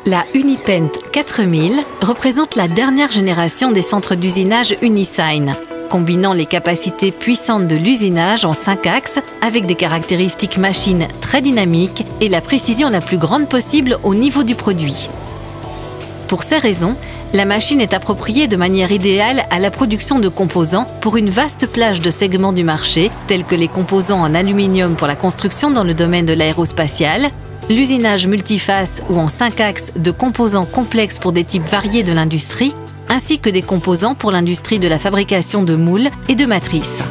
La Unipent 4000 représente la dernière génération des centres d'usinage Unisign, combinant les capacités puissantes de l'usinage en 5 axes avec des caractéristiques machines très dynamiques et la précision la plus grande possible au niveau du produit. Pour ces raisons, la machine est appropriée de manière idéale à la production de composants pour une vaste plage de segments du marché, tels que les composants en aluminium pour la construction dans le domaine de l'aérospatial, l'usinage multiface ou en 5 axes de composants complexes pour des types variés de l'industrie, ainsi que des composants pour l'industrie de la fabrication de moules et de matrices.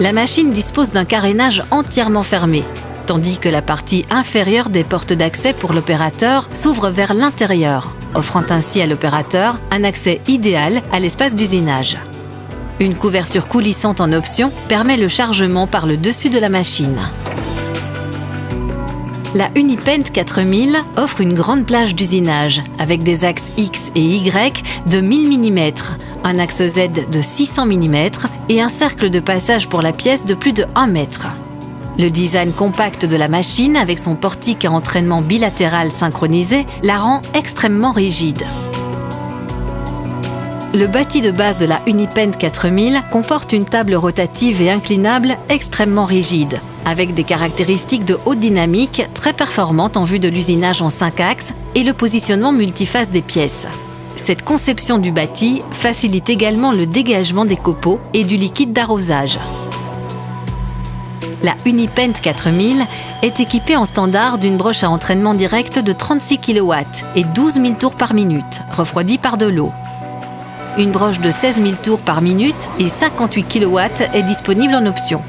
La machine dispose d'un carénage entièrement fermé, tandis que la partie inférieure des portes d'accès pour l'opérateur s'ouvre vers l'intérieur, offrant ainsi à l'opérateur un accès idéal à l'espace d'usinage. Une couverture coulissante en option permet le chargement par le dessus de la machine. La Unipent 4000 offre une grande plage d'usinage avec des axes X et Y de 1000 mm, un axe Z de 600 mm et un cercle de passage pour la pièce de plus de 1 mètre. Le design compact de la machine avec son portique à entraînement bilatéral synchronisé la rend extrêmement rigide. Le bâti de base de la Unipent 4000 comporte une table rotative et inclinable extrêmement rigide, avec des caractéristiques de haute dynamique très performantes en vue de l'usinage en 5 axes et le positionnement multiface des pièces. Cette conception du bâti facilite également le dégagement des copeaux et du liquide d'arrosage. La Unipent 4000 est équipée en standard d'une broche à entraînement direct de 36 kW et 12 000 tours par minute, refroidie par de l'eau. Une broche de 16 000 tours par minute et 58 kW est disponible en option.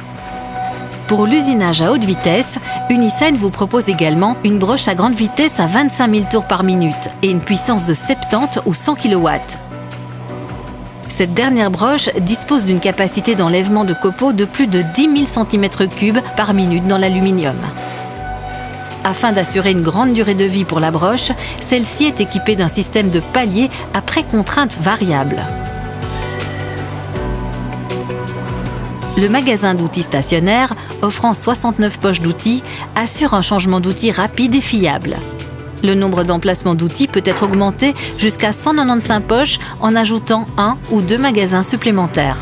Pour l'usinage à haute vitesse, Unisign vous propose également une broche à grande vitesse à 25 000 tours par minute et une puissance de 70 ou 100 kW. Cette dernière broche dispose d'une capacité d'enlèvement de copeaux de plus de 10 000 cm3 par minute dans l'aluminium. Afin d'assurer une grande durée de vie pour la broche, celle-ci est équipée d'un système de paliers à pré-contrainte variable. Le magasin d'outils stationnaire, offrant 69 poches d'outils, assure un changement d'outils rapide et fiable. Le nombre d'emplacements d'outils peut être augmenté jusqu'à 195 poches en ajoutant 1 ou 2 magasins supplémentaires.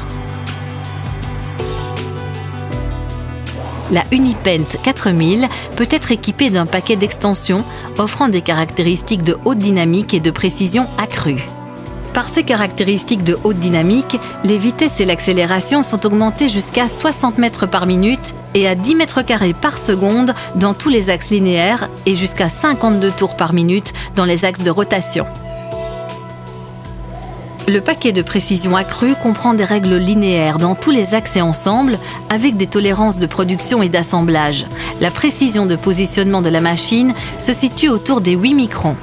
La Unipent 4000 peut être équipée d'un paquet d'extensions offrant des caractéristiques de haute dynamique et de précision accrue. Par ces caractéristiques de haute dynamique, les vitesses et l'accélération sont augmentées jusqu'à 60 mètres par minute et à 10 mètres carrés par seconde dans tous les axes linéaires et jusqu'à 52 tours par minute dans les axes de rotation. Le paquet de précision accrue comprend des règles linéaires dans tous les axes et ensembles avec des tolérances de production et d'assemblage. La précision de positionnement de la machine se situe autour des 8 microns.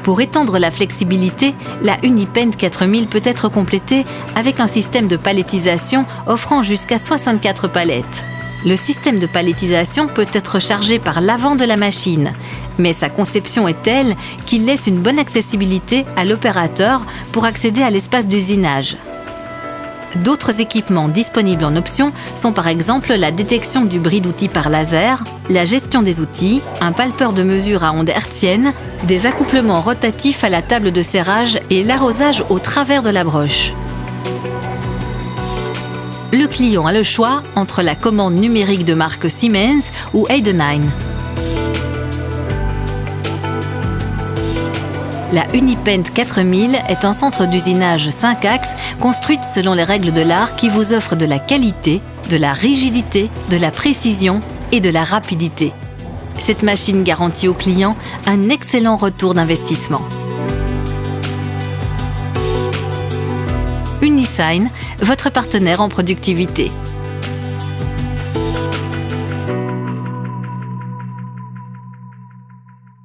Pour étendre la flexibilité, la Unipent 4000 peut être complétée avec un système de palettisation offrant jusqu'à 64 palettes. Le système de palettisation peut être chargé par l'avant de la machine, mais sa conception est telle qu'il laisse une bonne accessibilité à l'opérateur pour accéder à l'espace d'usinage. D'autres équipements disponibles en option sont par exemple la détection du bris d'outils par laser, la gestion des outils, un palpeur de mesure à ondes hertziennes, des accouplements rotatifs à la table de serrage et l'arrosage au travers de la broche. Le client a le choix entre la commande numérique de marque Siemens ou Heidenhain. La Unipent 4000 est un centre d'usinage 5 axes construite selon les règles de l'art qui vous offre de la qualité, de la rigidité, de la précision et de la rapidité. Cette machine garantit au client un excellent retour d'investissement. Unisign, votre partenaire en productivité.